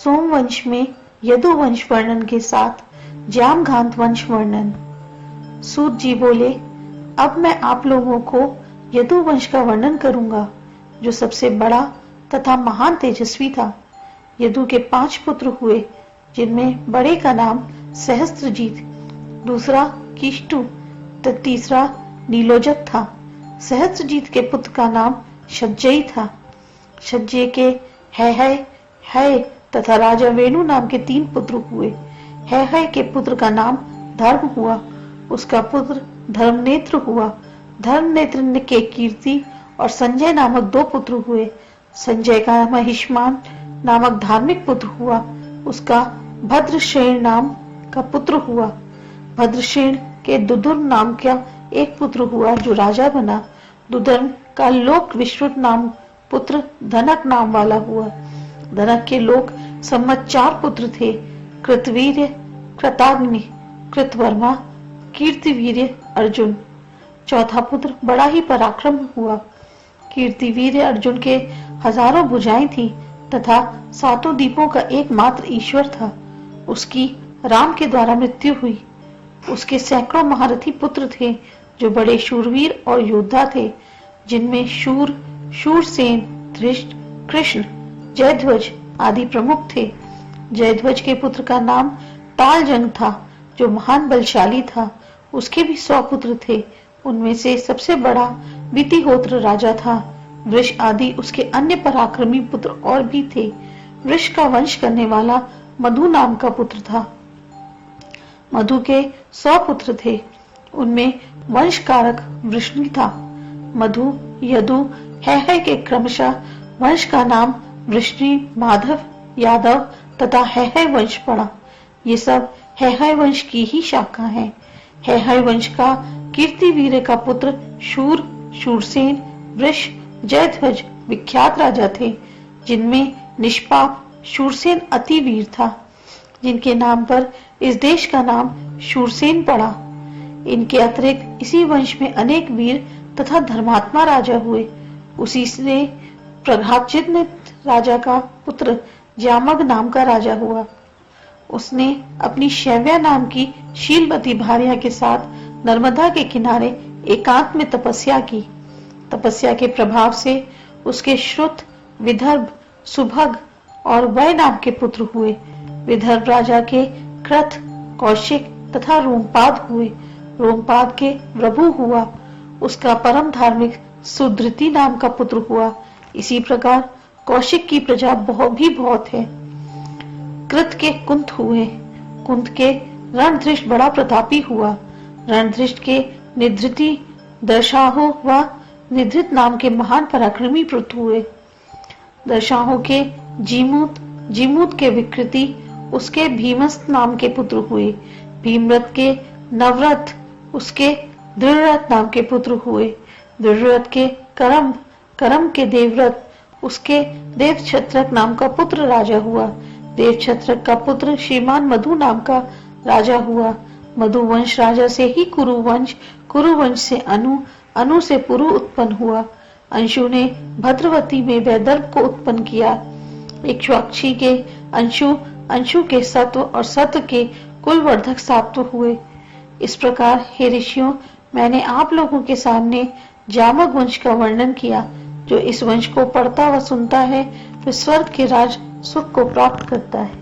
सोमवंश में यदु वंश वर्णन के साथ जामघांत वंश वर्णन। सूत जी बोले, अब मैं आप लोगों को यदु वंश का वर्णन करूंगा, जो सबसे बड़ा तथा महान तेजस्वी था। यदु के 5 पुत्र हुए, जिनमें बड़े का नाम सहस्त्रजीत, दूसरा किष्टु, तीसरा नीलोजक था। सहस्त्रजीत के पुत्र का नाम शज्जयी था। शज्जय के है तथा राजा वेणु नाम के 3 पुत्र हुए। है के पुत्र का नाम धर्म हुआ, उसका पुत्र धर्मनेत्र हुआ। धर्मनेत्र के कीर्ति और संजय नामक 2 पुत्र हुए। संजय का महिष्मान नामक धार्मिक पुत्र हुआ, उसका भद्रसेन नाम का पुत्र हुआ। भद्रसेन के दुदुर नाम का एक पुत्र हुआ, जो राजा बना। दुदर्म का लोक विश्रुत नाम पुत्र धनक नाम वाला हुआ। धनक के लोक सम्मत 4 पुत्र थे, कृतवीर्य, कृताग्नि, कृतवर्मा, कीर्तिवीर्य, अर्जुन। चौथा पुत्र बड़ा ही पराक्रम हुआ। कीर्तिवीर्य अर्जुन के हजारों भुजाएं थी तथा 7 द्वीपों का एकमात्र ईश्वर था। उसकी राम के द्वारा मृत्यु हुई। उसके सैकड़ों महारथी पुत्र थे, जो बड़े शूरवीर और योद्धा थे, जिनमें शूर, शूरसेन, धृष्ट, कृष्ण, जयध्वज आदि प्रमुख थे। जयध्वज के पुत्र का नाम तालजंग था, जो महान बलशाली था। उसके भी 100 पुत्र थे। उनमें से सबसे बड़ा वितिहोत्र राजा था। वृष आदि उसके अन्य पराक्रमी पुत्र और भी थे। वृष का वंश करने वाला मधु नाम का पुत्र था। मधु के 100 पुत्र थे। उनमें वंशकारक वृष्णि था। मधु, यदु, है के क्रमशः वंश का नाम वृष्णि, माधव, यादव तथा है वंश पड़ा। ये सब है वंश की ही शाखा है। है वंश का कीर्तिवीर्य का पुत्र शूर, शूरसेन, वृष, जयध्वज विख्यात राजा थे, जिनमें निष्पाप शूरसेन अति वीर था, जिनके नाम पर इस देश का नाम शूरसेन पड़ा। इनके अतिरिक्त इसी वंश में अनेक वीर तथा धर्मात्मा राजा हुए। उसी से प्रघातजित राजा का पुत्र जामग नाम का राजा हुआ। उसने अपनी शैव्या नाम की शीलवती भार्या के साथ नर्मदा के किनारे एकांत में तपस्या की। तपस्या के प्रभाव से उसके श्रुत, विदर्भ, सुभग और वय नाम के पुत्र हुए। विदर्भ राजा के कृत, कौशिक तथा रोमपाद हुए। रोमपाद के प्रभु हुआ। उसका परम धार्मिक सुधृति नाम का पुत्र हुआ। इसी प्रकार कौशिक की प्रजा बहुत है। कृत के कुंत हुए। कुंत के रणधृष्ट बड़ा प्रतापी हुआ। रणधृष्ट के निधृति, दर्शाहो व निधृत नाम के महान पराक्रमी पुत्र हुए। दर्शाहो के जीमूत, जीमूत के विकृति, उसके भीमस्त नाम के पुत्र हुए। भीमरथ के नवरथ, उसके दृढ़रथ नाम के पुत्र हुए। दृढ़रथ के करम, करम के देवव्रत, उसके देवछत्रक नाम का पुत्र राजा हुआ। देवछत्रक का पुत्र श्रीमान मधु नाम का राजा हुआ। मधु वंश राजा से ही कुरुवंश, कुरुवंश से अनु, अनु से पुरु उत्पन्न हुआ। अंशु ने भद्रवती में वैदर्भ को उत्पन्न किया। इक्ष्वाक्षी के अंशु, अंशु के सत्व और सत्व के कुलवर्धक सात्व हुए। इस प्रकार हे ऋषियों, मैंने आप लोगों के सामने जामग वंश का वर्णन किया। जो इस वंश को पढ़ता व सुनता है, वह स्वर्ग के राज सुख को प्राप्त करता है।